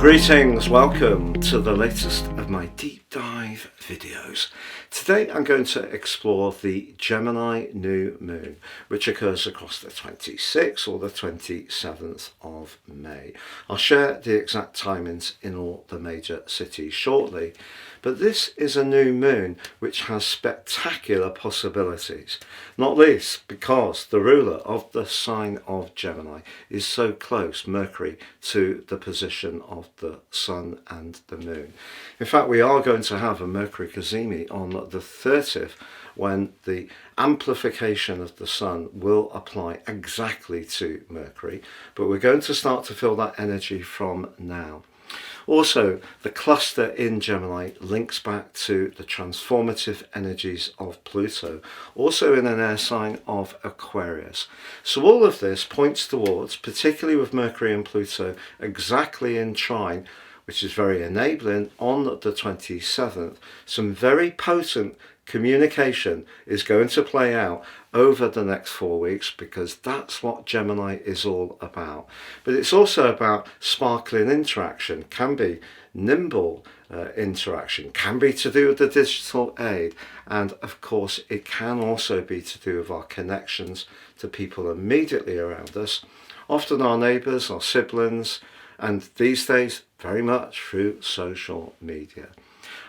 Greetings, welcome to the latest of my deep dive videos. Today I'm going to explore the Gemini New Moon, which occurs across the 26th or the 27th of May. I'll share the exact timings in all the major cities shortly, but this is a new moon which has spectacular possibilities, not least because the ruler of the sign of Gemini is so close, Mercury, to the position of the Sun and the Moon. In fact, we are going to have a Mercury cazimi on the 30th, when the amplification of the Sun will apply exactly to Mercury, but we're going to start to feel that energy from now. Also, the cluster in Gemini links back to the transformative energies of Pluto, also in an air sign of Aquarius. So all of this points towards, particularly with Mercury and Pluto exactly in trine, which is very enabling, on the 27th, some very potent communication is going to play out over the next 4 weeks, because that's what Gemini is all about. But it's also about sparkling interaction, can be nimble interaction, can be to do with the digital aid, and of course it can also be to do with our connections to people immediately around us, often our neighbours, our siblings, and these days very much through social media.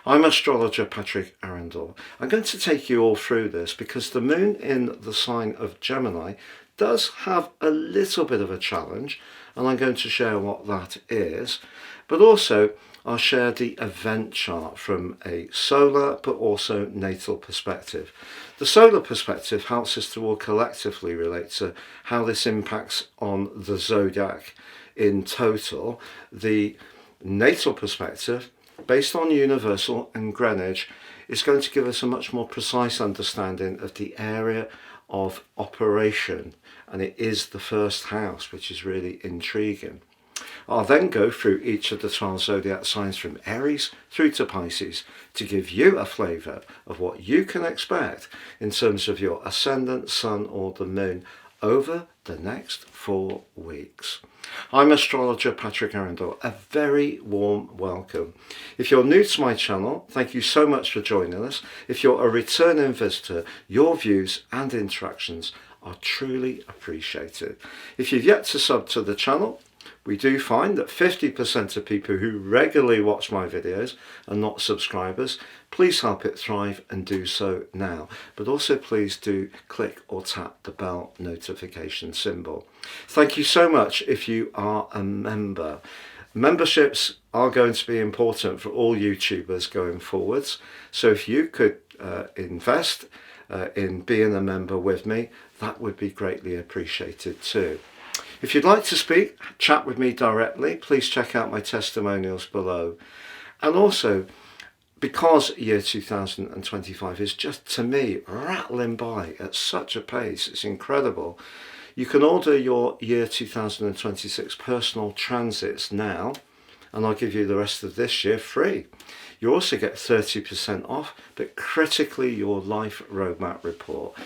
I'm astrologer Patrick Arundell. I'm going to take you all through this because the moon in the sign of Gemini does have a little bit of a challenge, and I'm going to share what that is, but also I'll share the event chart from a solar but also natal perspective. The solar perspective helps us to all collectively relate to how this impacts on the zodiac in total. The natal perspective, based on universal and Greenwich, is going to give us a much more precise understanding of the area of operation, and it is the first house, which is really intriguing. I'll then go through each of the 12 zodiac signs from Aries through to Pisces to give you a flavour of what you can expect in terms of your ascendant, sun or the moon over the next 4 weeks. I'm astrologer Patrick Arundell. A very warm welcome. If you're new to my channel, thank you so much for joining us. If you're a returning visitor, your views and interactions are truly appreciated. If you've yet to sub to the channel, we do find that 50% of people who regularly watch my videos are not subscribers. Please help it thrive and do so now. But also please do click or tap the bell notification symbol. Thank you so much if you are a member. Memberships are going to be important for all YouTubers going forwards. So if you could invest in being a member with me, that would be greatly appreciated too. If you'd like to speak, chat with me directly, please check out my testimonials below. And also, because year 2025 is just, to me, rattling by at such a pace, it's incredible, you can order your year 2026 personal transits now, and I'll give you the rest of this year free. You also get 30% off, but critically your life roadmap report.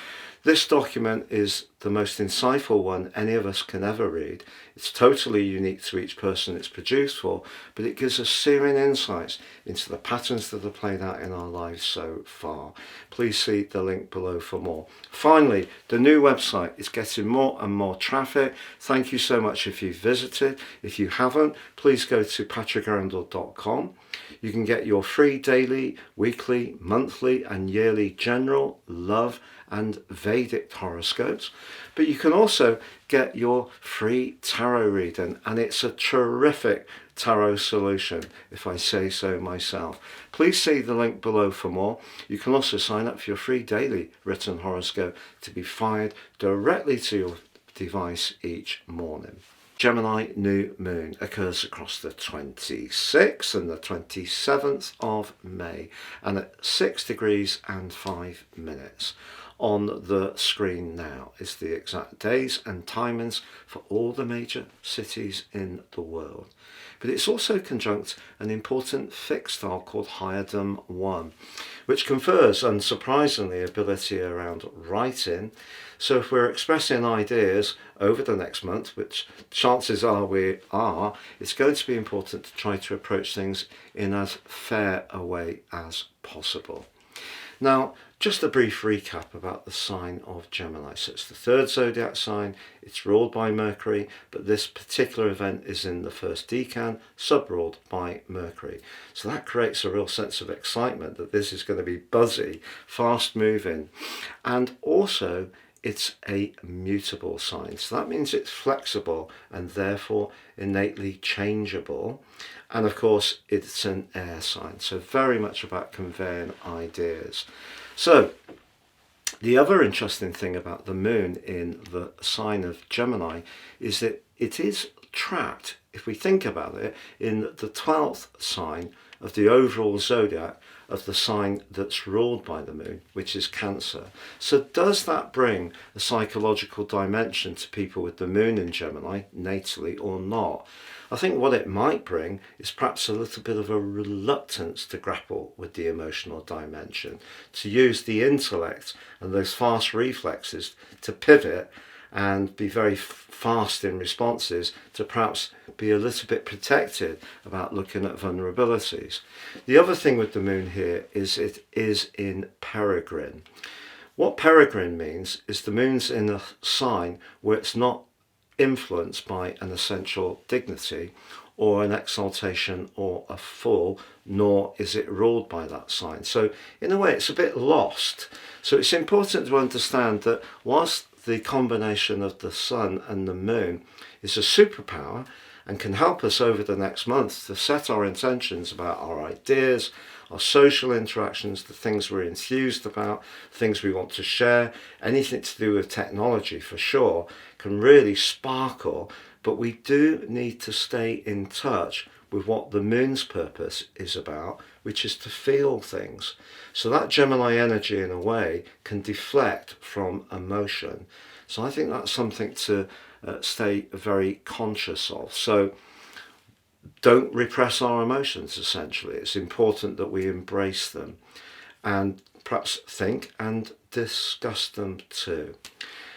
This document is the most insightful one any of us can ever read. It's totally unique to each person it's produced for, but it gives us searing insights into the patterns that have played out in our lives so far. Please see the link below for more. Finally, the new website is getting more and more traffic. Thank you so much if you've visited. If you haven't, please go to patrickarundell.com. You can get your free daily, weekly, monthly and yearly general, love and Vedic horoscopes, but you can also get your free tarot reading, and it's a terrific tarot solution, if I say so myself. Please see the link below for more. You can also sign up for your free daily written horoscope to be fired directly to your device each morning. Gemini New Moon occurs across the 26th and the 27th of May, and at 6 degrees and 5 minutes. On the screen now is the exact days and timings for all the major cities in the world. but it's also conjunct an important fixed star called Hyadum 1, which confers, unsurprisingly, ability around writing. So if we're expressing ideas over the next month, which chances are we are, it's going to be important to try to approach things in as fair a way as possible. Now, just a brief recap about the sign of Gemini. So it's the third zodiac sign, it's ruled by Mercury, but this particular event is in the first decan, sub-ruled by Mercury. So that creates a real sense of excitement that this is going to be buzzy, fast moving, and also it's a mutable sign. So that means it's flexible and therefore innately changeable. And of course, it's an air sign, so very much about conveying ideas. So the other interesting thing about the moon in the sign of Gemini is that it is trapped, if we think about it, in the 12th sign of the overall zodiac of the sign that's ruled by the moon, which is Cancer. So does that bring a psychological dimension to people with the moon in Gemini, natally, or not? I think what it might bring is perhaps a little bit of a reluctance to grapple with the emotional dimension, to use the intellect and those fast reflexes to pivot and be very fast in responses, to perhaps be a little bit protected about looking at vulnerabilities. The other thing with the moon here is it is in peregrine. What peregrine means is the moon's in a sign where it's not influenced by an essential dignity or an exaltation or a fall, nor is it ruled by that sign. So in a way it's a bit lost. So it's important to understand that whilst the combination of the sun and the moon is a superpower and can help us over the next month to set our intentions about our ideas, our social interactions, the things we're enthused about, things we want to share, anything to do with technology for sure, can really sparkle, but we do need to stay in touch with what the moon's purpose is about, which is to feel things. So that Gemini energy, in a way, can deflect from emotion. So I think that's something to stay very conscious of. So don't repress our emotions, essentially. It's important that we embrace them and perhaps think and discuss them too.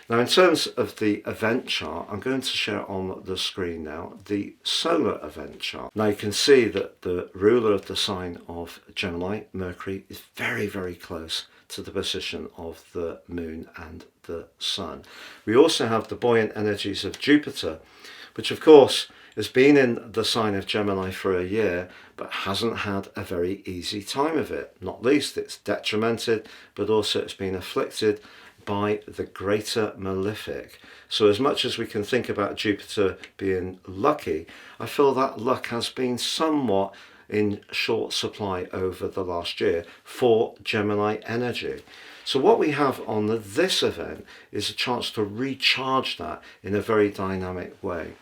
Now, in terms of the event chart, I'm going to share on the screen now the solar event chart. Now you can see that the ruler of the sign of Gemini, Mercury, is very, very close to the position of the moon and the sun. We also have the buoyant energies of Jupiter, which of course has been in the sign of Gemini for a year, but hasn't had a very easy time of it. Not least, it's detrimented, but also it's been afflicted by the greater malefic. So as much as we can think about Jupiter being lucky, I feel that luck has been somewhat in short supply over the last year for Gemini energy. So what we have on this event is a chance to recharge that in a very dynamic way.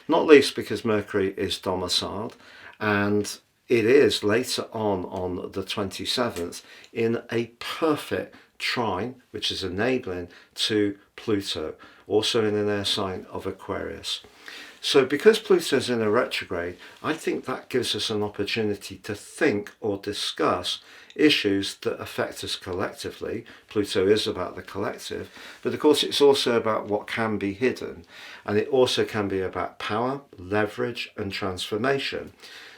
Not least because Mercury is domiciled, and it is later on the 27th in a perfect trine, which is enabling to Pluto, also in an air sign of Aquarius. So because Pluto's in a retrograde, I think that gives us an opportunity to think or discuss issues that affect us collectively. Pluto is about the collective, but of course it's also about what can be hidden, and it also can be about power, leverage and transformation.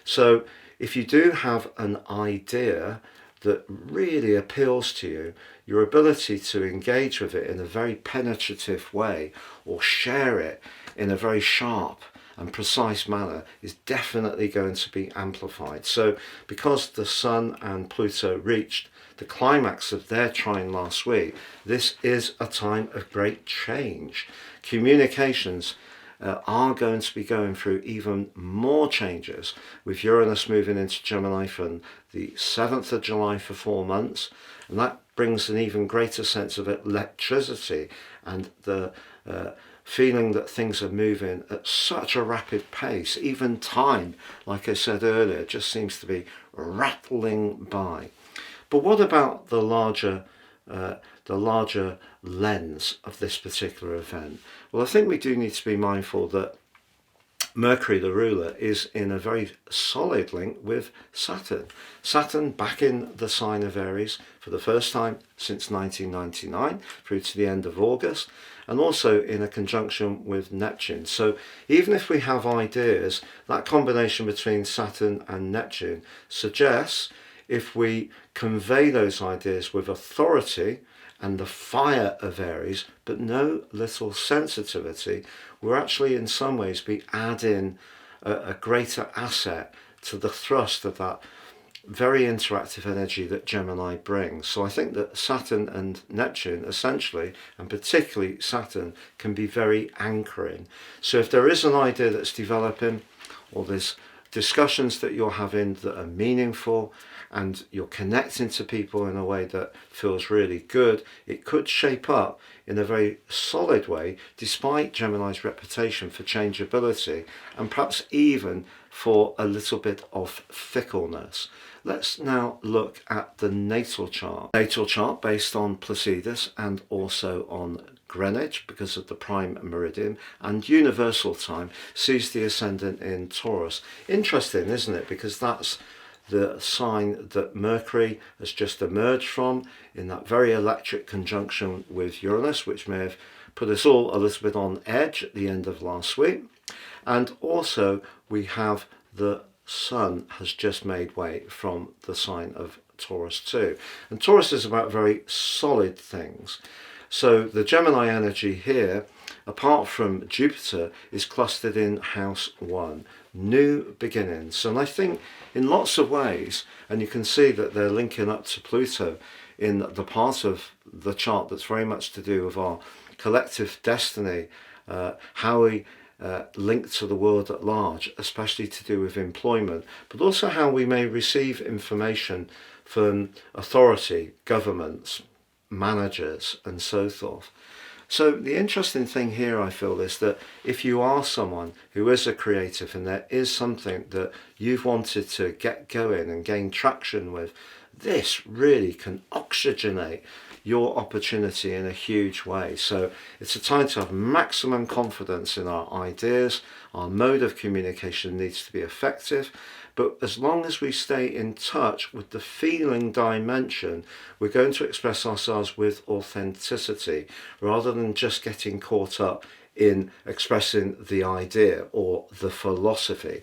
So if you do have an idea that really appeals to you, your ability to engage with it in a very penetrative way or share it in a very sharp and precise manner is definitely going to be amplified. So because the Sun and Pluto reached the climax of their trine last week, this is a time of great change. Communications are going to be going through even more changes, with Uranus moving into Gemini from the 7th of July for 4 months, and that brings an even greater sense of electricity and the feeling that things are moving at such a rapid pace. Even time, like I said earlier, just seems to be rattling by. But what about the larger lens of this particular event? Well, I think we do need to be mindful that Mercury, the ruler, is in a very solid link with Saturn. Saturn back in the sign of Aries for the first time since 1999 through to the end of August, and also in a conjunction with Neptune. So even if we have ideas, that combination between Saturn and Neptune suggests if we convey those ideas with authority and the fire of Aries, but no little sensitivity, we're actually in some ways be adding a greater asset to the thrust of that very interactive energy that Gemini brings. So I think that Saturn and Neptune essentially, and particularly Saturn, can be very anchoring. So if there is an idea that's developing, or there's discussions that you're having that are meaningful, and you're connecting to people in a way that feels really good, it could shape up in a very solid way, despite Gemini's reputation for changeability and perhaps even for a little bit of fickleness. Let's now look at the natal chart. Natal chart based on Placidus and also on Greenwich because of the prime meridian, and universal time sees the ascendant in Taurus. Interesting, isn't it? Because that's the sign that Mercury has just emerged from in that very electric conjunction with Uranus, which may have put us all a little bit on edge at the end of last week. And also we have the Sun has just made way from the sign of Taurus too. And Taurus is about very solid things. So the Gemini energy here, apart from Jupiter, is clustered in house 1, new beginnings. And I think in lots of ways, and you can see that they're linking up to Pluto in the part of the chart that's very much to do with our collective destiny, how we link to the world at large, especially to do with employment, but also how we may receive information from authority, governments, managers and so forth. So the interesting thing here, I feel, is that if you are someone who is a creative and there is something that you've wanted to get going and gain traction with, this really can oxygenate your opportunity in a huge way. So it's a time to have maximum confidence in our ideas. Our mode of communication needs to be effective, but as long as we stay in touch with the feeling dimension, we're going to express ourselves with authenticity rather than just getting caught up in expressing the idea or the philosophy.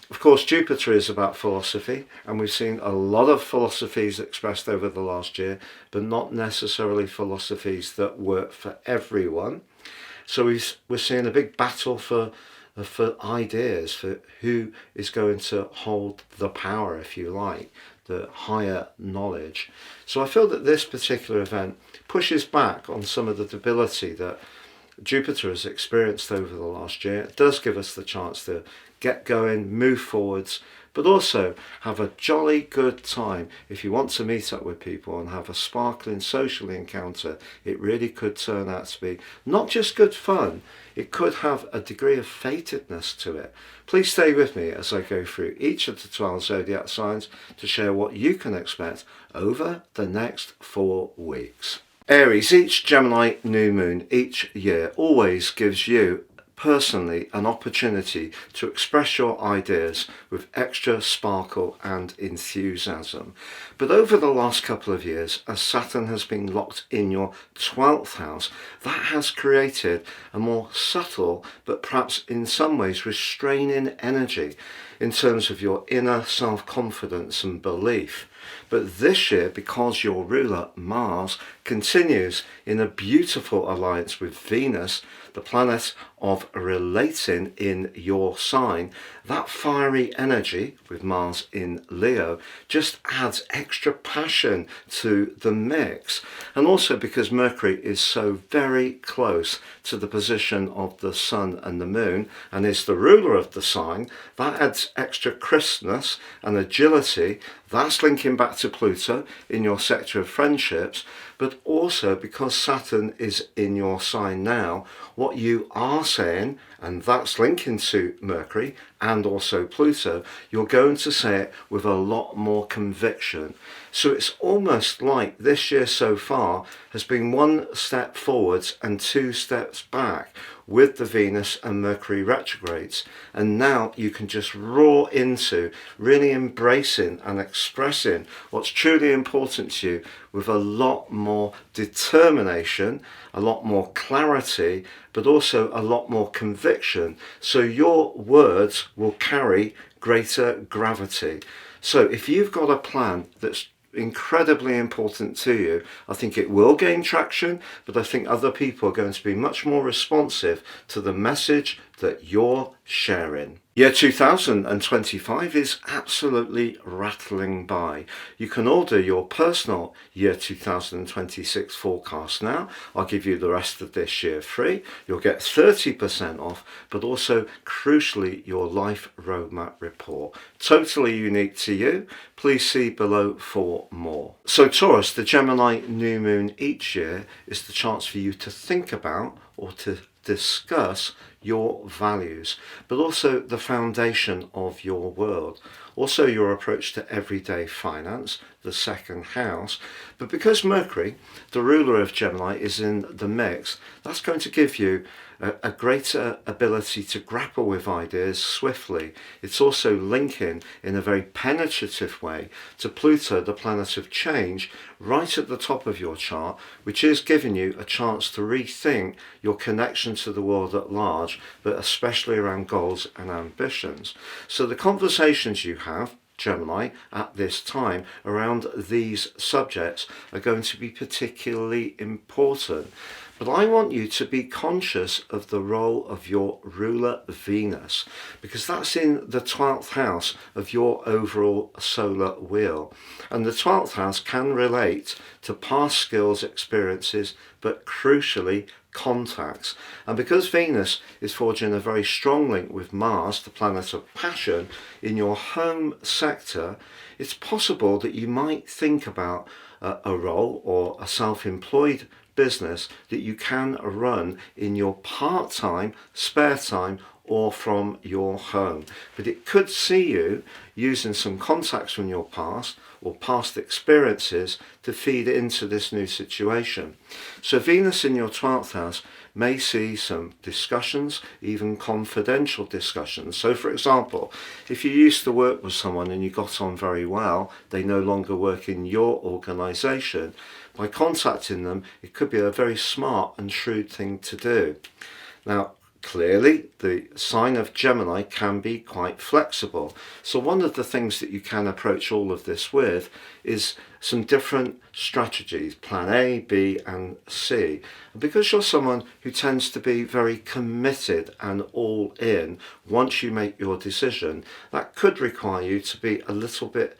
Of course, Jupiter is about philosophy, and we've seen a lot of philosophies expressed over the last year, but not necessarily philosophies that work for everyone. So we're seeing a big battle for ideas, for who is going to hold the power, if you like, the higher knowledge. So I feel that this particular event pushes back on some of the debility that Jupiter has experienced over the last year. It does give us the chance to get going, move forwards, but also have a jolly good time. If you want to meet up with people and have a sparkling social encounter, it really could turn out to be not just good fun, it could have a degree of fatedness to it. Please stay with me as I go through each of the 12 zodiac signs to share what you can expect over the next 4 weeks. Aries, each Gemini new moon each year always gives you personally an opportunity to express your ideas with extra sparkle and enthusiasm. But over the last couple of years, as Saturn has been locked in your 12th house, that has created a more subtle but perhaps in some ways restraining energy in terms of your inner self-confidence and belief. But this year, because your ruler Mars continues in a beautiful alliance with Venus, the planet of relating in your sign, that fiery energy with Mars in Leo just adds extra passion to the mix. And also because Mercury is so very close to the position of the Sun and the Moon and is the ruler of the sign, that adds extra crispness and agility. That's linking back to Pluto in your sector of friendships, but also because Saturn is in your sign now, what you are saying, and that's linking to Mercury and also Pluto, you're going to say it with a lot more conviction. So it's almost like this year so far has been one step forwards and two steps back with the Venus and Mercury retrogrades, and now you can just roar into really embracing and expressing what's truly important to you with a lot more determination, a lot more clarity, but also a lot more conviction, so your words will carry greater gravity. So if you've got a plan that's incredibly important to you, I think it will gain traction, but I think other people are going to be much more responsive to the message that you're sharing. Year 2025 is absolutely rattling by. You can order your personal year 2026 forecast now. I'll give you the rest of this year free. You'll get 30% off, but also crucially your life roadmap report. Totally unique to you. Please see below for more. So Taurus, the Gemini new moon each year is the chance for you to think about or to discuss your values, but also the foundation of your world, also your approach to everyday finance, the second house. But because Mercury, the ruler of Gemini, is in the mix, that's going to give you a greater ability to grapple with ideas swiftly. It's also linking in a very penetrative way to Pluto, the planet of change, right at the top of your chart, which is giving you a chance to rethink your connection to the world at large, but especially around goals and ambitions. So the conversations you have, Gemini, at this time around these subjects are going to be particularly important. But I want you to be conscious of the role of your ruler Venus, because that's in the 12th house of your overall solar wheel. And the 12th house can relate to past skills, experiences, but crucially contacts. And because Venus is forging a very strong link with Mars, the planet of passion, in your home sector, it's possible that you might think about a role or a self-employed business that you can run in your part-time, spare time, or from your home. But it could see you using some contacts from your past or past experiences to feed into this new situation. So Venus in your 12th house may see some discussions, even confidential discussions. So for example, if you used to work with someone and you got on very well, they no longer work in your organisation, by contacting them, it could be a very smart and shrewd thing to do. Now, clearly, the sign of Gemini can be quite flexible. So one of the things that you can approach all of this with is some different strategies, plan A, B, and C. And because you're someone who tends to be very committed and all in once you make your decision, that could require you to be a little bit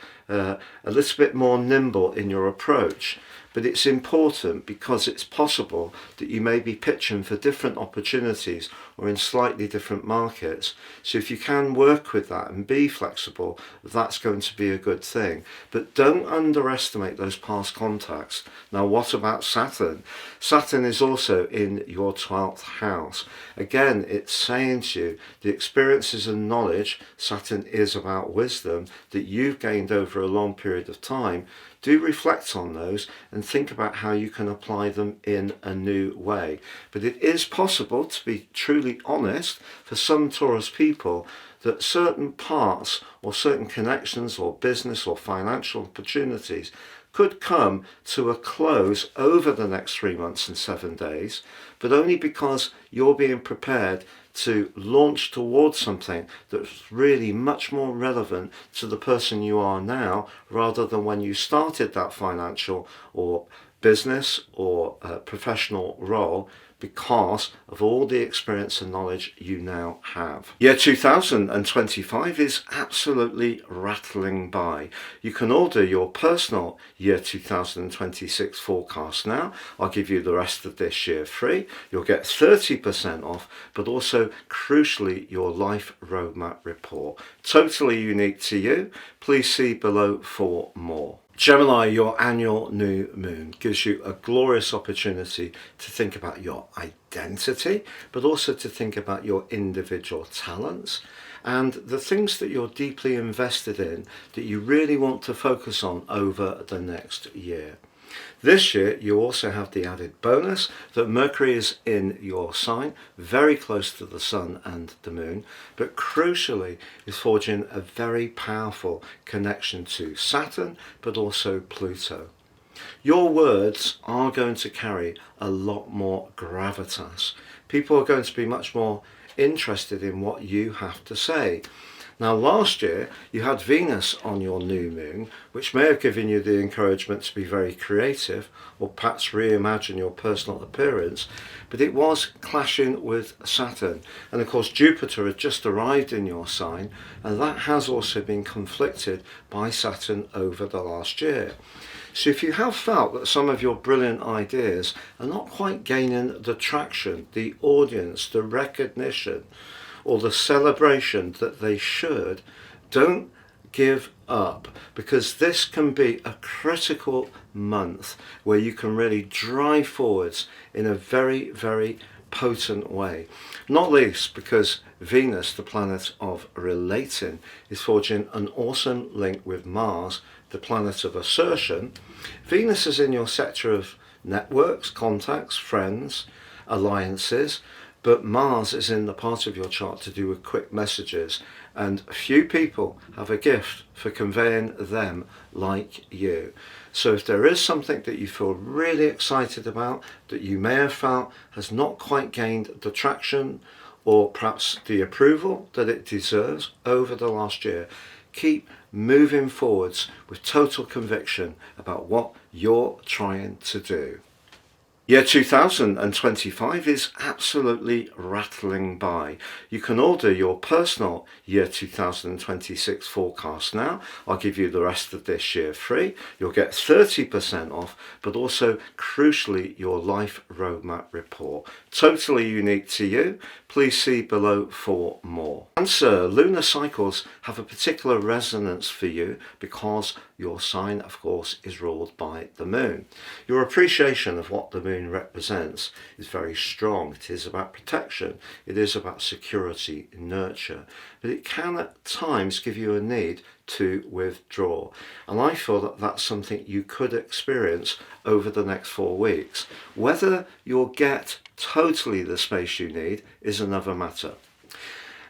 more nimble in your approach. But it's important because it's possible that you may be pitching for different opportunities or in slightly different markets. So if you can work with that and be flexible, that's going to be a good thing. But don't underestimate those past contacts. Now, what about Saturn? Saturn is also in your 12th house. Again, it's saying to you, the experiences and knowledge, Saturn is about wisdom, that you've gained over a long period of time. Do reflect on those and think about how you can apply them in a new way. But it is possible, to be truly honest, for some Taurus people, that certain parts or certain connections or business or financial opportunities could come to a close over the next 3 months and 7 days, but only because you're being prepared to launch towards something that's really much more relevant to the person you are now, rather than when you started that financial or business or professional role, because of all the experience and knowledge you now have. Year 2025 is absolutely rattling by. You can order your personal year 2026 forecast now. I'll give you the rest of this year free. You'll get 30% off, but also crucially your life roadmap report. Totally unique to you. Please see below for more. Gemini, your annual new moon gives you a glorious opportunity to think about your identity, but also to think about your individual talents and the things that you're deeply invested in that you really want to focus on over the next year. This year, you also have the added bonus that Mercury is in your sign, very close to the Sun and the Moon, but crucially is forging a very powerful connection to Saturn, but also Pluto. Your words are going to carry a lot more gravitas. People are going to be much more interested in what you have to say. Now, last year you had Venus on your new moon, which may have given you the encouragement to be very creative or perhaps reimagine your personal appearance, but it was clashing with Saturn. And of course, Jupiter had just arrived in your sign, and that has also been conflicted by Saturn over the last year. So if you have felt that some of your brilliant ideas are not quite gaining the traction, the audience, the recognition, or the celebration that they should, don't give up, because this can be a critical month where you can really drive forwards in a very, very potent way. Not least because Venus, the planet of relating, is forging an awesome link with Mars, the planet of assertion. Venus is in your sector of networks, contacts, friends, alliances, but Mars is in the part of your chart to do with quick messages, and few people have a gift for conveying them like you. So if there is something that you feel really excited about, that you may have felt has not quite gained the traction or perhaps the approval that it deserves over the last year, keep moving forwards with total conviction about what you're trying to do. Year 2025 is absolutely rattling by. You can order your personal year 2026 forecast now. I'll give you the rest of this year free. You'll get 30% off, but also crucially your life roadmap report. Totally unique to you. Please see below for more. Cancer, lunar cycles have a particular resonance for you because your sign, of course, is ruled by the moon. Your appreciation of what the moon represents is very strong. It is about protection. It is about security, nurture. But it can at times give you a need to withdraw. And I feel that that's something you could experience over the next 4 weeks. Whether you'll get totally the space you need is another matter.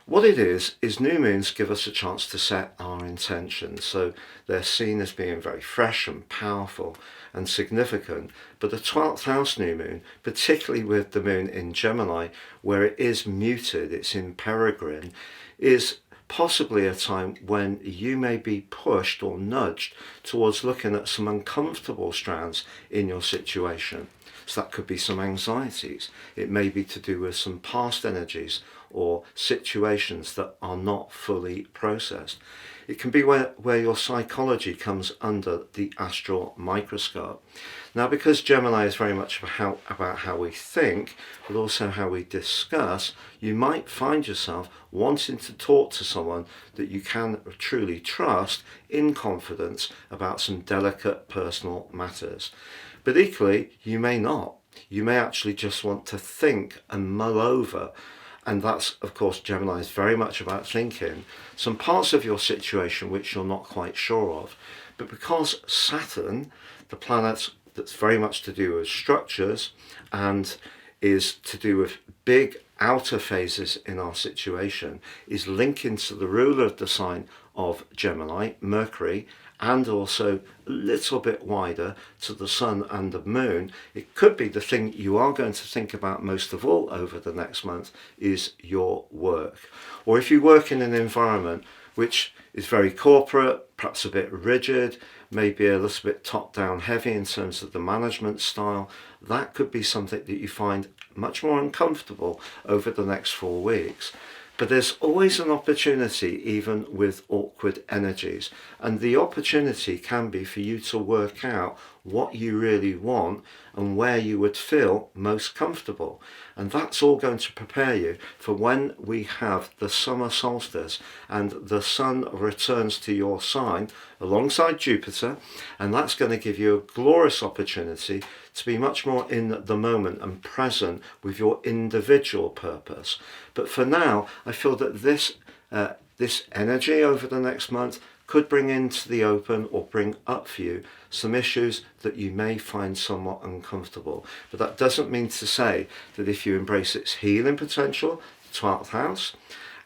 What it is new moons give us a chance to set our intentions, so they're seen as being very fresh and powerful and significant. But the 12th house new moon, particularly with the moon in Gemini, where it is muted, it's in peregrine, is possibly a time when you may be pushed or nudged towards looking at some uncomfortable strands in your situation. So that could be some anxieties. It may be to do with some past energies or situations that are not fully processed. It can be where your psychology comes under the astral microscope. Now, because Gemini is very much about how we think, but also how we discuss, you might find yourself wanting to talk to someone that you can truly trust in confidence about some delicate personal matters. But equally, you may not. You may actually just want to think and mull over. And that's, of course, Gemini is very much about thinking some parts of your situation which you're not quite sure of. But because Saturn, the planet that's very much to do with structures and is to do with big outer phases in our situation, is linking to the ruler of the sign of Gemini, Mercury, and also a little bit wider to the Sun and the Moon, it could be the thing you are going to think about most of all over the next month is your work. Or if you work in an environment which is very corporate, perhaps a bit rigid, maybe a little bit top-down heavy in terms of the management style, that could be something that you find much more uncomfortable over the next 4 weeks. But there's always an opportunity, even with awkward energies. And the opportunity can be for you to work out what you really want and where you would feel most comfortable. And that's all going to prepare you for when we have the summer solstice and the sun returns to your sign alongside Jupiter, and that's going to give you a glorious opportunity to be much more in the moment and present with your individual purpose. But for now, I feel that this energy over the next month could bring into the open or bring up for you some issues that you may find somewhat uncomfortable. But that doesn't mean to say that if you embrace its healing potential, the 12th house,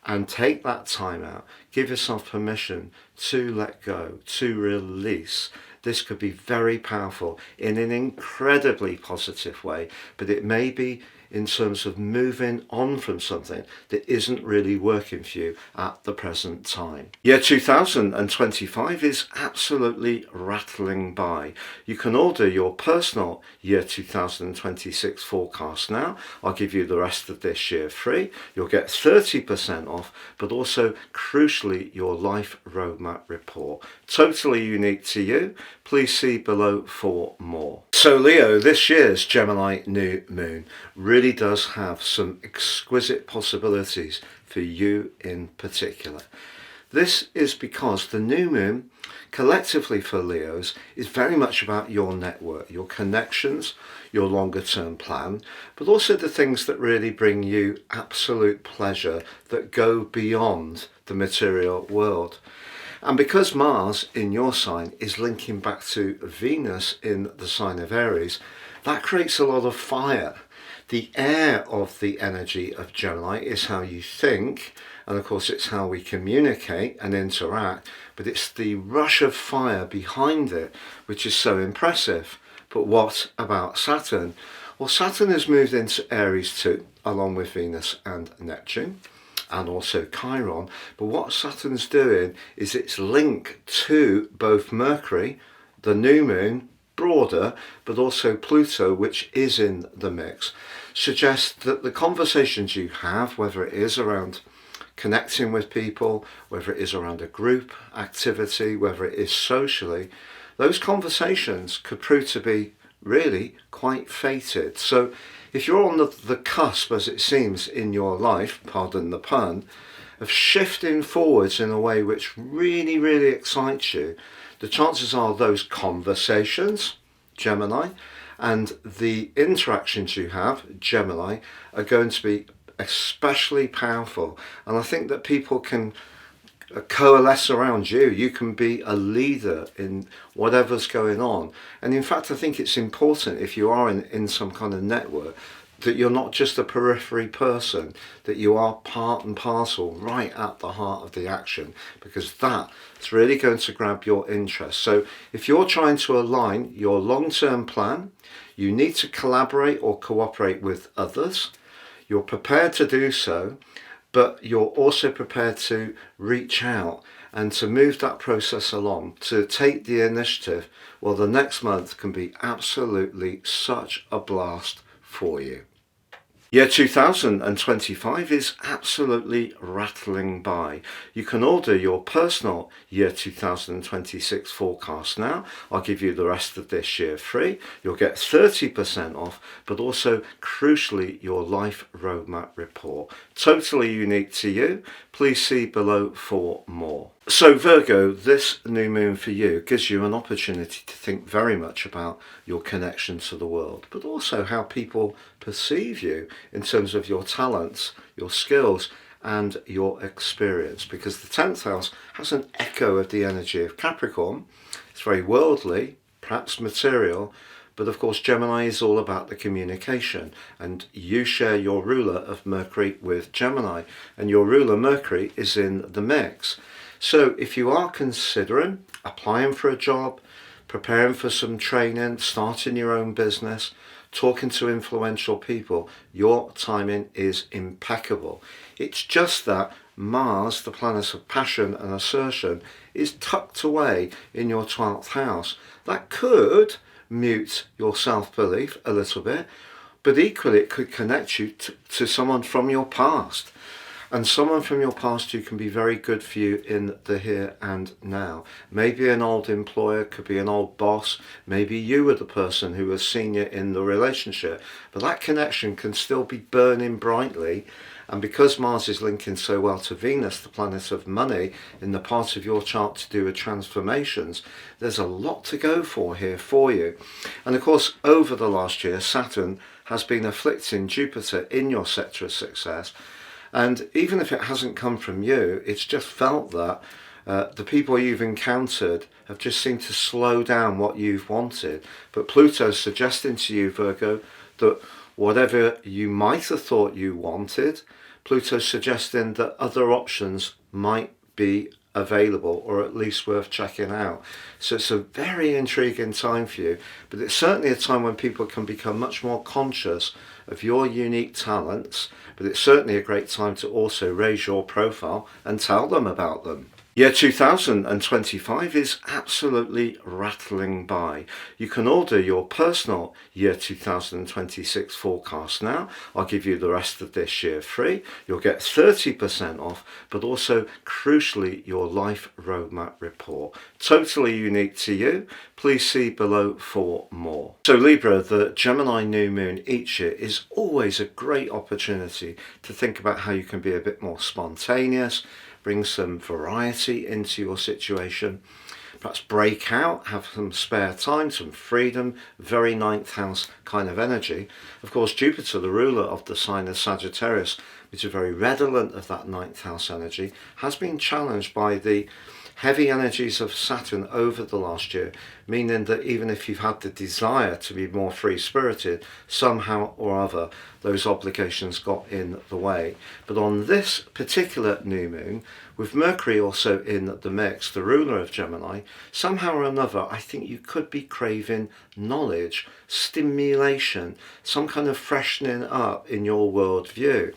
and take that time out, give yourself permission to let go, to release. This could be very powerful in an incredibly positive way, but it may be in terms of moving on from something that isn't really working for you at the present time. Year 2025 is absolutely rattling by. You can order your personal year 2026 forecast now. I'll give you the rest of this year free. You'll get 30% off, but also crucially your life roadmap report. Totally unique to you. Please see below for more. So Leo, this year's Gemini New Moon really does have some exquisite possibilities for you in particular. This is because the new moon, collectively for Leos, is very much about your network, your connections, your longer term plan, but also the things that really bring you absolute pleasure that go beyond the material world. And because Mars in your sign is linking back to Venus in the sign of Aries, that creates a lot of fire. The air of the energy of Gemini is how you think, and of course it's how we communicate and interact, but it's the rush of fire behind it which is so impressive. But what about Saturn? Well, Saturn has moved into Aries too, along with Venus and Neptune, and also Chiron. But what Saturn's doing is it's linked to both Mercury, the new moon, broader, but also Pluto, which is in the mix, suggests that the conversations you have, whether it is around connecting with people, whether it is around a group activity, whether it is socially, those conversations could prove to be really quite fated. So if you're on the cusp, as it seems in your life, pardon the pun, of shifting forwards in a way which really, really excites you, the chances are those conversations, Gemini, and the interactions you have, Gemini, are going to be especially powerful. And I think that people can coalesce around you. You can be a leader in whatever's going on. And in fact, I think it's important, if you are in some kind of network, that you're not just a periphery person, that you are part and parcel right at the heart of the action, because that's really going to grab your interest. So if you're trying to align your long-term plan, you need to collaborate or cooperate with others. You're prepared to do so, but you're also prepared to reach out and to move that process along, to take the initiative. Well, the next month can be absolutely such a blast for you. Year 2025 is absolutely rattling by. You can order your personal year 2026 forecast now. I'll give you the rest of this year free. You'll get 30% off, but also crucially your life roadmap report. Totally unique to you. Please see below for more. So Virgo, this new moon for you gives you an opportunity to think very much about your connection to the world, but also how people perceive you in terms of your talents, your skills, and your experience, because the 10th house has an echo of the energy of Capricorn. It's very worldly, perhaps material, but of course Gemini is all about the communication, and you share your ruler of Mercury with Gemini, and your ruler Mercury is in the mix. So if you are considering applying for a job, preparing for some training, starting your own business, talking to influential people, your timing is impeccable. It's just that Mars, the planet of passion and assertion, is tucked away in your 12th house. That could mute your self-belief a little bit, but equally it could connect you to someone from your past. and someone from your past who can be very good for you in the here and now. Maybe an old employer, could be an old boss, maybe you were the person who was senior in the relationship, but that connection can still be burning brightly. And because Mars is linking so well to Venus, the planet of money, in the part of your chart to do with transformations, there's a lot to go for here for you. And of course, over the last year, Saturn has been afflicting Jupiter in your sector of success. And even if it hasn't come from you, it's just felt that the people you've encountered have just seemed to slow down what you've wanted. But Pluto's suggesting to you, Virgo, that whatever you might have thought you wanted, Pluto's suggesting that other options might be available, or at least worth checking out. So it's a very intriguing time for you, but it's certainly a time when people can become much more conscious of your unique talents, but it's certainly a great time to also raise your profile and tell them about them. Year 2025 is absolutely rattling by. You can order your personal year 2026 forecast now. I'll give you the rest of this year free. You'll get 30% off, but also crucially your life roadmap report. Totally unique to you. Please see below for more. So Libra, the Gemini New Moon each year is always a great opportunity to think about how you can be a bit more spontaneous, bring some variety into your situation, perhaps break out, have some spare time, some freedom, very ninth house kind of energy. Of course, Jupiter, the ruler of the sign of Sagittarius, which is very redolent of that ninth house energy, has been challenged by the heavy energies of Saturn over the last year, meaning that even if you've had the desire to be more free-spirited, somehow or other those obligations got in the way. But on this particular new moon, with Mercury also in the mix, the ruler of Gemini, somehow or another I think you could be craving knowledge, stimulation, some kind of freshening up in your worldview.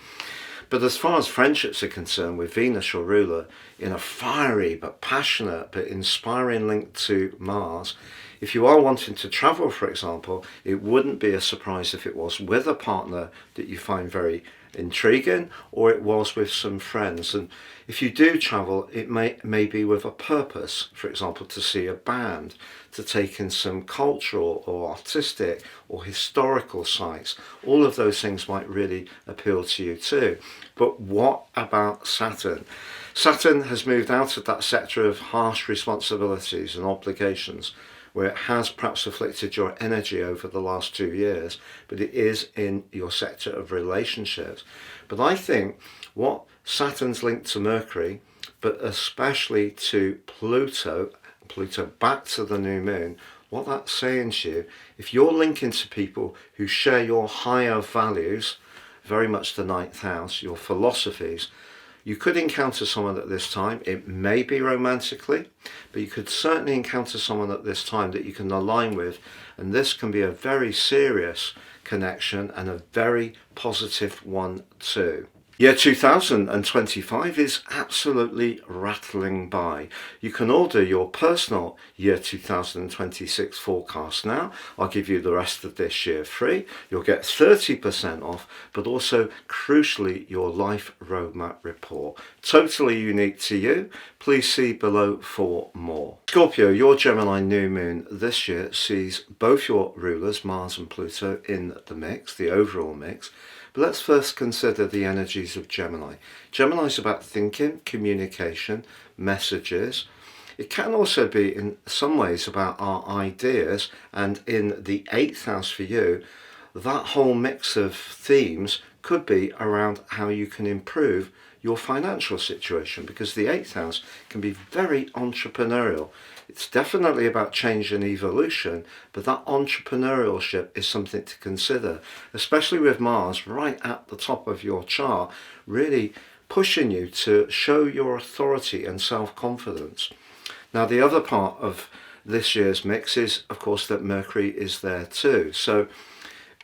But as far as friendships are concerned, with Venus, your ruler, in a fiery but passionate but inspiring link to Mars, if you are wanting to travel, for example, it wouldn't be a surprise if it was with a partner that you find very intriguing, or it was with some friends. And if you do travel, it may be with a purpose, for example, to see a band, to take in some cultural or artistic or historical sites. All of those things might really appeal to you too. But what about Saturn? Saturn has moved out of that sector of harsh responsibilities and obligations, where it has perhaps afflicted your energy over the last 2 years, but it is in your sector of relationships. But I think what Saturn's linked to Mercury, but especially to Pluto back to the new moon, what that's saying to you, if you're linking to people who share your higher values, very much the ninth house, your philosophies, you could encounter someone at this time. It may be romantically, but you could certainly encounter someone at this time that you can align with, and this can be a very serious connection and a very positive one too. Year 2025 is absolutely rattling by. You can order your personal year 2026 forecast now. I'll give you the rest of this year free. You'll get 30% off, but also crucially your life roadmap report. Totally unique to you. Please see below for more. Scorpio, your Gemini new moon this year sees both your rulers, Mars and Pluto, in the mix, the overall mix. But let's first consider the energies of Gemini. Gemini is about thinking, communication, messages. It can also be in some ways about our ideas, and in the 8th house for you, that whole mix of themes could be around how you can improve your financial situation, because the 8th house can be very entrepreneurial. It's definitely about change and evolution, but that entrepreneurship is something to consider, especially with Mars right at the top of your chart, really pushing you to show your authority and self-confidence. Now, the other part of this year's mix is, of course, that Mercury is there too. So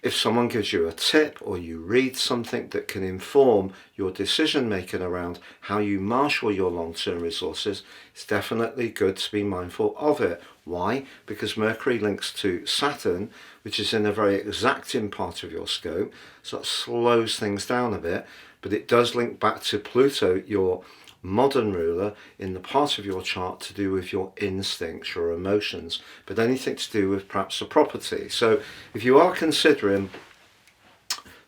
If someone gives you a tip or you read something that can inform your decision making around how you marshal your long-term resources, it's definitely good to be mindful of it. Why? Because Mercury links to Saturn, which is in a very exacting part of your scope, so it slows things down a bit, but it does link back to Pluto, your modern ruler, in the part of your chart to do with your instincts, your emotions, but anything to do with perhaps a property. So if you are considering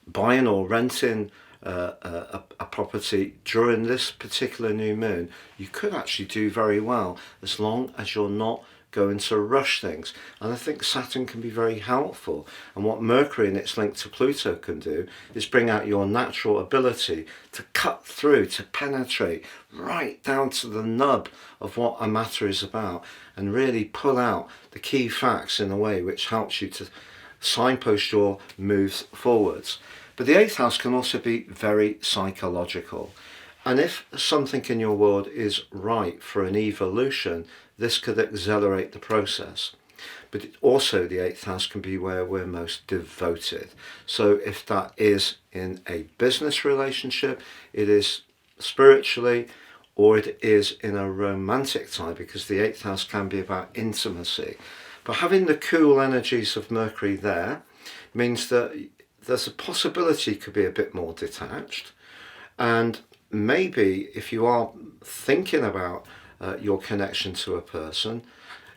buying or renting a property during this particular new moon, you could actually do very well as long as you're not going to rush things. And I think Saturn can be very helpful, and what Mercury and its link to Pluto can do is bring out your natural ability to cut through, to penetrate right down to the nub of what a matter is about, and really pull out the key facts in a way which helps you to signpost your moves forwards. But the 8th house can also be very psychological, and if something in your world is right for an evolution, this could accelerate the process. But also the 8th house can be where we're most devoted. So if that is in a business relationship, it is spiritually, or it is in a romantic tie, because the 8th house can be about intimacy. But having the cool energies of Mercury there means that there's a possibility it could be a bit more detached, and maybe if you are thinking about your connection to a person,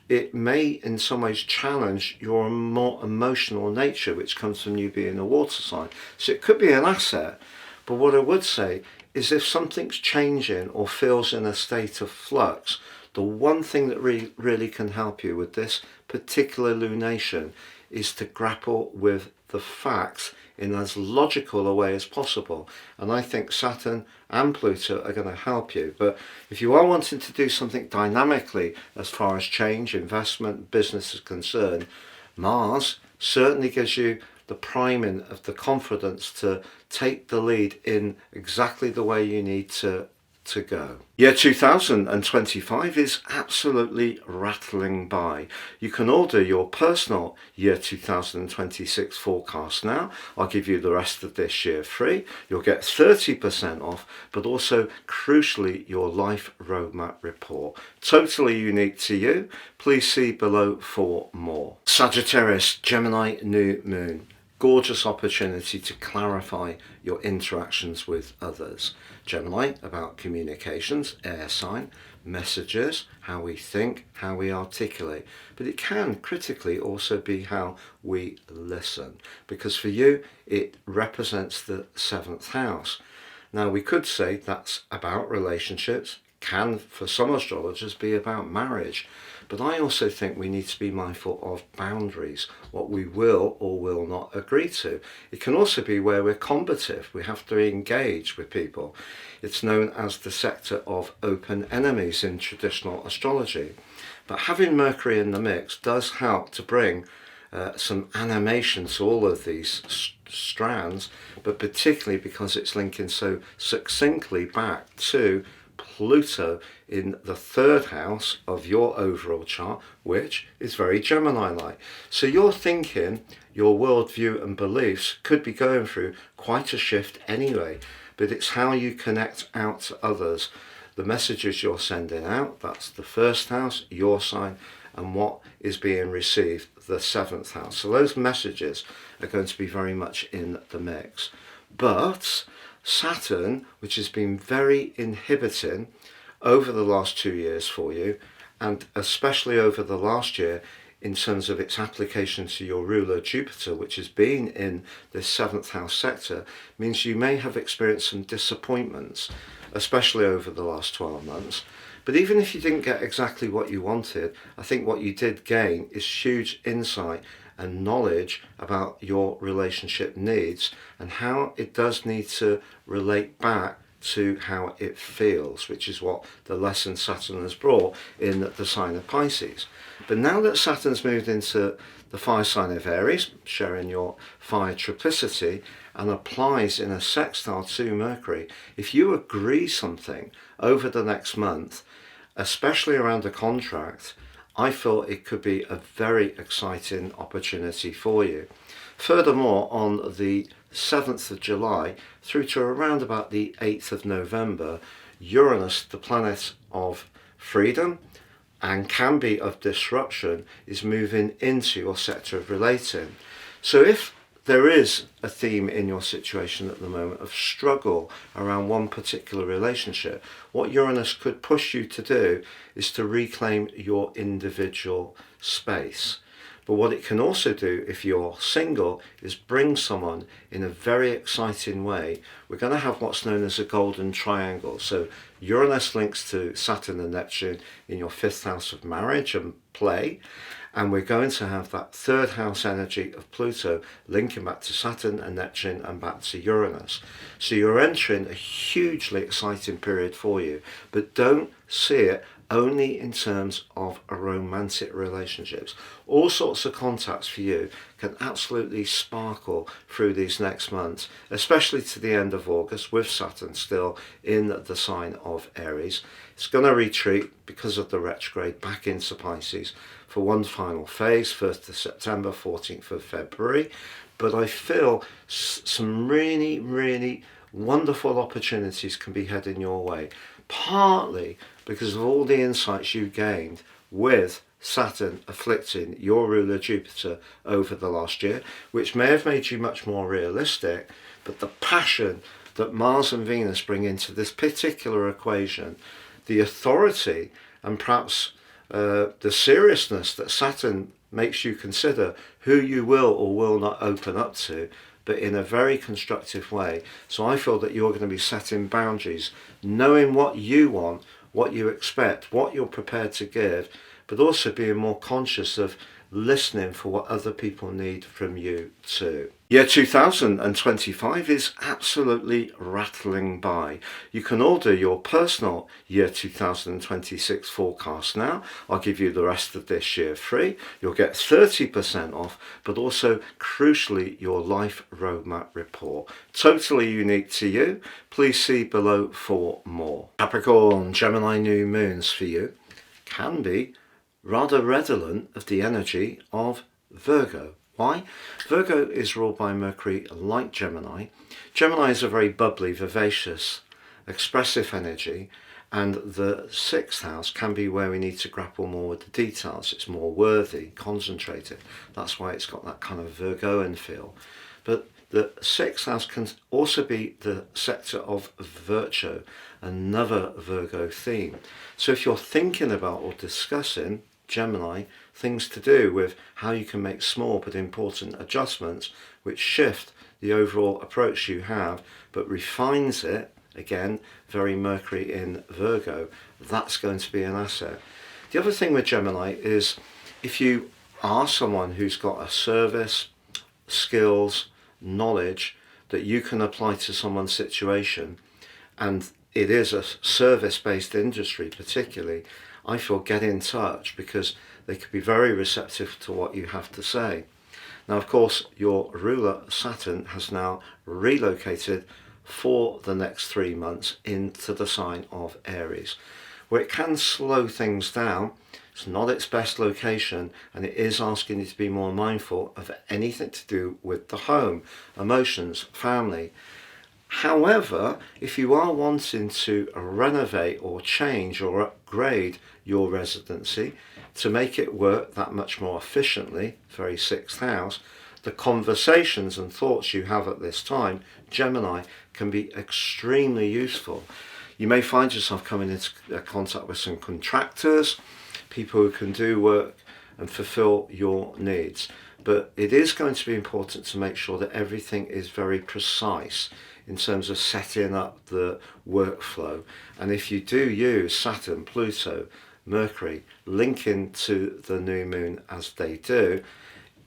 it may in some ways challenge your more emotional nature, which comes from you being a water sign. So it could be an asset, but what I would say is if something's changing or feels in a state of flux, the one thing that really can help you with this particular lunation is to grapple with the facts in as logical a way as possible. And I think Saturn and Pluto are going to help you. But if you are wanting to do something dynamically as far as change, investment, business is concerned, Mars certainly gives you the priming of the confidence to take the lead in exactly the way you need to go. Year 2025 is absolutely rattling by. You can order your personal year 2026 forecast now. I'll give you the rest of this year free. You'll get 30% off, but also crucially your life roadmap report. Totally unique to you. Please see below for more. Sagittarius, Gemini New Moon. Gorgeous opportunity to clarify your interactions with others. Gemini, about communications, air sign, messages, how we think, how we articulate. But it can critically also be how we listen, because for you it represents the 7th house. Now we could say that's about relationships, can for some astrologers be about marriage. But I also think we need to be mindful of boundaries, what we will or will not agree to. It can also be where we're combative, we have to engage with people. It's known as the sector of open enemies in traditional astrology. But having Mercury in the mix does help to bring some animation to all of these strands, but particularly because it's linking so succinctly back to Pluto in the 3rd house of your overall chart, which is very Gemini-like. So your thinking, your worldview and beliefs could be going through quite a shift anyway, but it's how you connect out to others. The messages you're sending out, that's the 1st house, your sign, and what is being received, the 7th house. So those messages are going to be very much in the mix. But Saturn, which has been very inhibiting over the last 2 years for you, and especially over the last year in terms of its application to your ruler Jupiter, which has been in this 7th house sector, means you may have experienced some disappointments, especially over the last 12 months. But even if you didn't get exactly what you wanted, I think what you did gain is huge insight and knowledge about your relationship needs and how it does need to relate back to how it feels, which is what the lesson Saturn has brought in the sign of Pisces. But now that Saturn's moved into the fire sign of Aries, sharing your fire triplicity, and applies in a sextile to Mercury, if you agree something over the next month, especially around a contract, I feel it could be a very exciting opportunity for you. Furthermore, on the 7th of July through to around about the 8th of November, Uranus, the planet of freedom and can be of disruption, is moving into your sector of relating. So if there is a theme in your situation at the moment of struggle around one particular relationship, what Uranus could push you to do is to reclaim your individual space. But what it can also do, if you're single, is bring someone in a very exciting way. We're going to have what's known as a golden triangle. So Uranus links to Saturn and Neptune in your 5th house of marriage and play. And we're going to have that 3rd house energy of Pluto linking back to Saturn and Neptune and back to Uranus. So you're entering a hugely exciting period for you, but don't see it only in terms of romantic relationships. All sorts of contacts for you can absolutely sparkle through these next months, especially to the end of August with Saturn still in the sign of Aries. It's going to retreat because of the retrograde back into Pisces for one final phase, 1st of September, 14th of February. But I feel some really, really wonderful opportunities can be heading your way, partly because of all the insights you gained with Saturn afflicting your ruler Jupiter over the last year, which may have made you much more realistic, but the passion that Mars and Venus bring into this particular equation, the authority and perhaps the seriousness that Saturn makes you consider who you will or will not open up to, but in a very constructive way. So I feel that you're going to be setting boundaries, knowing what you want, what you expect, what you're prepared to give, but also being more conscious of listening for what other people need from you too. Year 2025 is absolutely rattling by. You can order your personal year 2026 forecast now. I'll give you the rest of this year free. You'll get 30% off, but also crucially your life roadmap report. Totally unique to you. Please see below for more. Capricorn, Gemini New Moons for you can be rather redolent of the energy of Virgo. Why? Virgo is ruled by Mercury like Gemini. Gemini is a very bubbly, vivacious, expressive energy, and the 6th house can be where we need to grapple more with the details. It's more worthy, concentrated. That's why it's got that kind of Virgoan feel. But the 6th house can also be the sector of virtue, another Virgo theme. So if you're thinking about or discussing Gemini, things to do with how you can make small but important adjustments which shift the overall approach you have but refines it, again very Mercury in Virgo, that's going to be an asset. The other thing with Gemini is if you are someone who's got a service, skills, knowledge that you can apply to someone's situation, and it is a service-based industry particularly, I feel get in touch because they could be very receptive to what you have to say. Now, of course, your ruler Saturn has now relocated for the next 3 months into the sign of Aries, where it can slow things down. It's not its best location, and it is asking you to be more mindful of anything to do with the home, emotions, family. However, if you are wanting to renovate or change or upgrade your residency to make it work that much more efficiently, very 6th house, the conversations and thoughts you have at this time, Gemini, can be extremely useful. You may find yourself coming into contact with some contractors, people who can do work and fulfill your needs. But it is going to be important to make sure that everything is very precise in terms of setting up the workflow. And if you do use Saturn, Pluto, Mercury linking to the new moon as they do,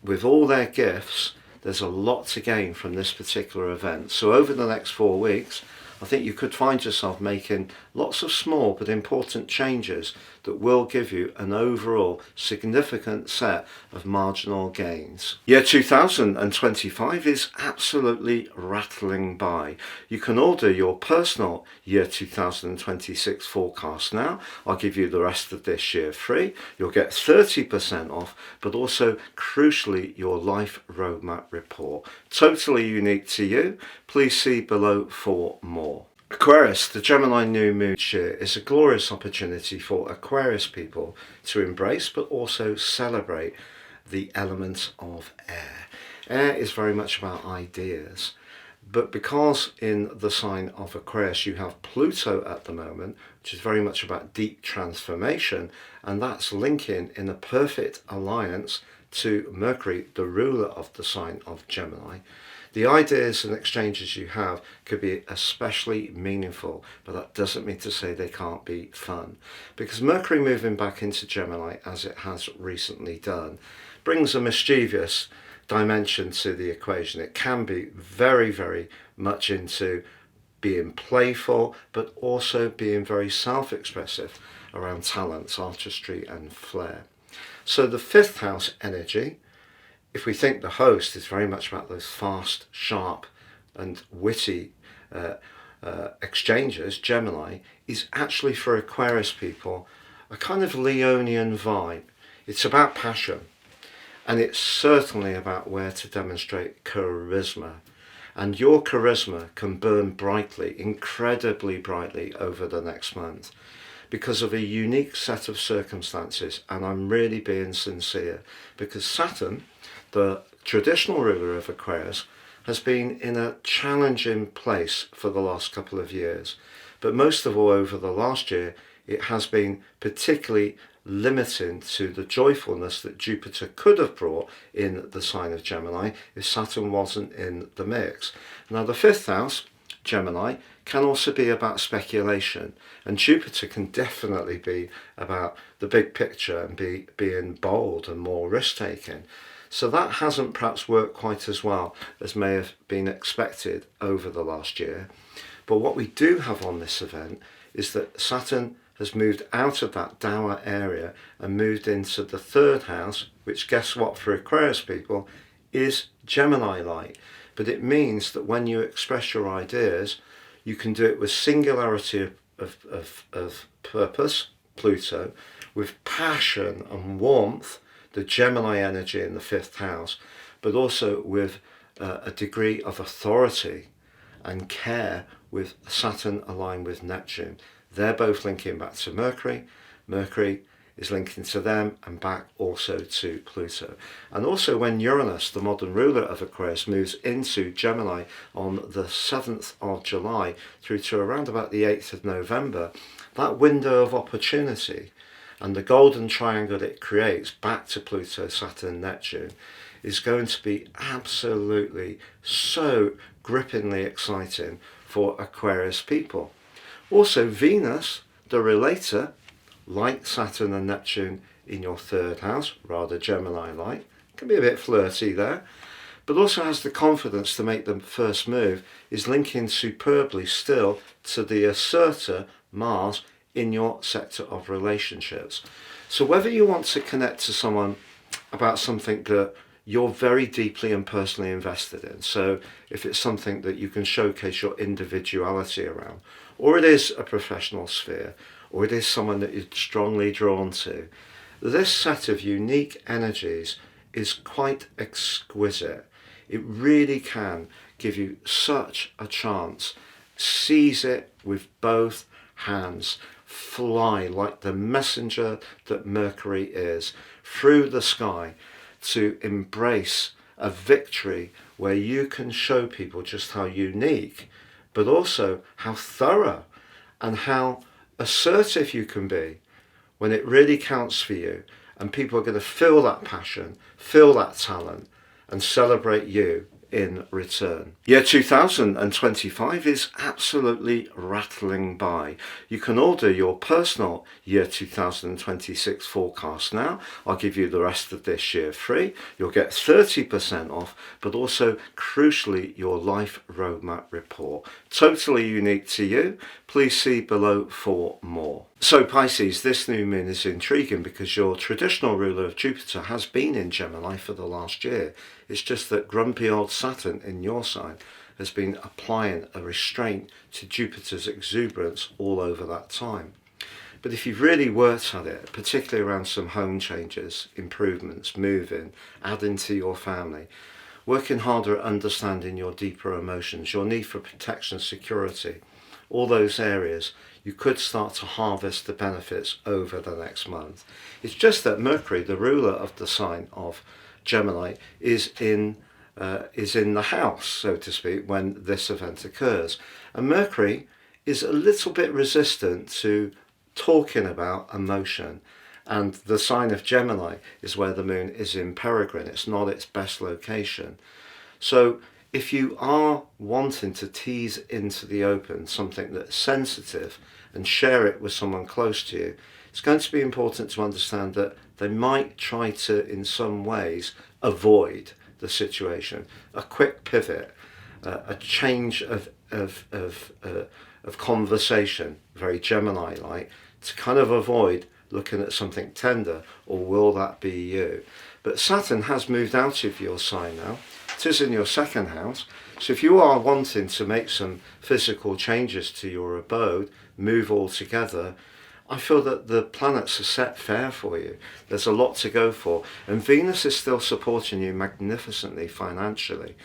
with all their gifts, there's a lot to gain from this particular event. So over the next 4 weeks, I think you could find yourself making lots of small but important changes that will give you an overall significant set of marginal gains. Year 2025 is absolutely rattling by. You can order your personal year 2026 forecast now. I'll give you the rest of this year free. You'll get 30% off, but also crucially your life roadmap report. Totally unique to you. Please see below for more. Aquarius, the Gemini New Moon year is a glorious opportunity for Aquarius people to embrace but also celebrate the element of air. Air is very much about ideas, but because in the sign of Aquarius you have Pluto at the moment, which is very much about deep transformation, and that's linking in a perfect alliance to Mercury, the ruler of the sign of Gemini. The ideas and exchanges you have could be especially meaningful, but that doesn't mean to say they can't be fun. Because Mercury moving back into Gemini, as it has recently done, brings a mischievous dimension to the equation. It can be very, very much into being playful, but also being very self-expressive around talents, artistry and flair. So the fifth house energy, if we think the host is very much about those fast, sharp and witty exchanges, Gemini is actually for Aquarius people a kind of Leonian vibe. It's about passion, and it's certainly about where to demonstrate charisma. And your charisma can burn brightly, incredibly brightly over the next month, because of a unique set of circumstances. And I'm really being sincere, because Saturn, the traditional ruler of Aquarius, has been in a challenging place for the last couple of years. But most of all over the last year, it has been particularly limiting to the joyfulness that Jupiter could have brought in the sign of Gemini if Saturn wasn't in the mix. Now the fifth house, Gemini, can also be about speculation, and Jupiter can definitely be about the big picture and being bold and more risk-taking. So that hasn't perhaps worked quite as well as may have been expected over the last year. But what we do have on this event is that Saturn has moved out of that dour area and moved into the third house, which, guess what, for Aquarius people is Gemini-like. But it means that when you express your ideas, you can do it with singularity of purpose, Pluto, with passion and warmth, the Gemini energy in the fifth house, but also with a degree of authority and care with Saturn aligned with Neptune. They're both linking back to Mercury. Mercury is linking to them and back also to Pluto. And also when Uranus, the modern ruler of Aquarius, moves into Gemini on the 7th of July through to around about the 8th of November, that window of opportunity and the golden triangle it creates back to Pluto, Saturn, Neptune is going to be absolutely so grippingly exciting for Aquarius people. Also Venus, the relator, like Saturn and Neptune in your third house, rather Gemini-like, can be a bit flirty there, but also has the confidence to make the first move, is linking superbly still to the assertor, Mars, in your sector of relationships. So whether you want to connect to someone about something that you're very deeply and personally invested in, so if it's something that you can showcase your individuality around, or it is a professional sphere, or it is someone that you're strongly drawn to, this set of unique energies is quite exquisite. It really can give you such a chance. Seize it with both hands. Fly like the messenger that Mercury is through the sky to embrace a victory where you can show people just how unique, but also how thorough and how assertive you can be when it really counts for you, and people are going to feel that passion, feel that talent, and celebrate you in return. Year 2025 is absolutely rattling by. You can order your personal year 2026 forecast now. I'll give you the rest of this year free. You'll get 30% off, but also crucially your life roadmap report. Totally unique to you. Please see below for more. So Pisces, this new moon is intriguing because your traditional ruler of Jupiter has been in Gemini for the last year. It's just that grumpy old Saturn in your sign has been applying a restraint to Jupiter's exuberance all over that time. But if you've really worked at it, particularly around some home changes, improvements, moving, adding to your family, working harder at understanding your deeper emotions, your need for protection and security, all those areas, you could start to harvest the benefits over the next month. It's just that Mercury, the ruler of the sign of Gemini, is in the house, so to speak, when this event occurs. And Mercury is a little bit resistant to talking about emotion. And the sign of Gemini is where the moon is in Peregrine. It's not its best location. So if you are wanting to tease into the open something that's sensitive and share it with someone close to you, it's going to be important to understand that they might try to, in some ways, avoid the situation. A quick pivot, a change of conversation, very Gemini-like, to kind of avoid looking at something tender, or will that be you? But Saturn has moved out of your sign now. It is in your second house. So if you are wanting to make some physical changes to your abode, move altogether, I feel that the planets are set fair for you. There's a lot to go for. And Venus is still supporting you magnificently financially.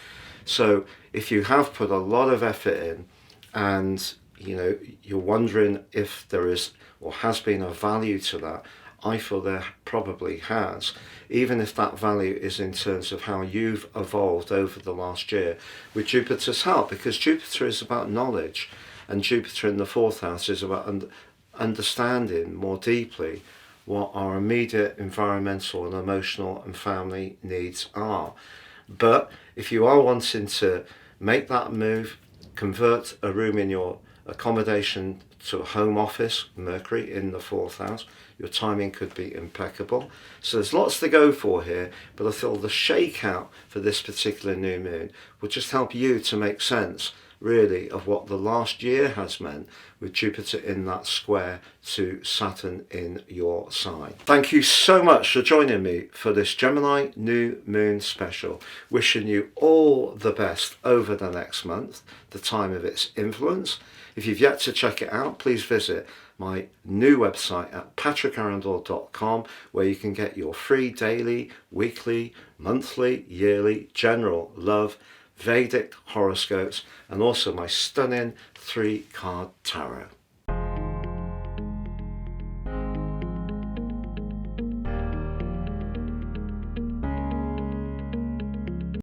So if you have put a lot of effort in and you're wondering if there is or has been a value to that, I feel there probably has, even if that value is in terms of how you've evolved over the last year with Jupiter's help, because Jupiter is about knowledge, and Jupiter in the fourth house is about understanding more deeply what our immediate environmental and emotional and family needs are. But if you are wanting to make that move, convert a room in your accommodation to a home office, Mercury in the fourth house, your timing could be impeccable. So there's lots to go for here, but I feel the shakeout for this particular new moon will just help you to make sense, really, of what the last year has meant with Jupiter in that square to Saturn in your sign. Thank you so much for joining me for this Gemini New Moon special. Wishing you all the best over the next month, the time of its influence. If you've yet to check it out, please visit my new website at patrickarundell.com, where you can get your free daily, weekly, monthly, yearly, general love, Vedic horoscopes, and also my stunning 3-card tarot.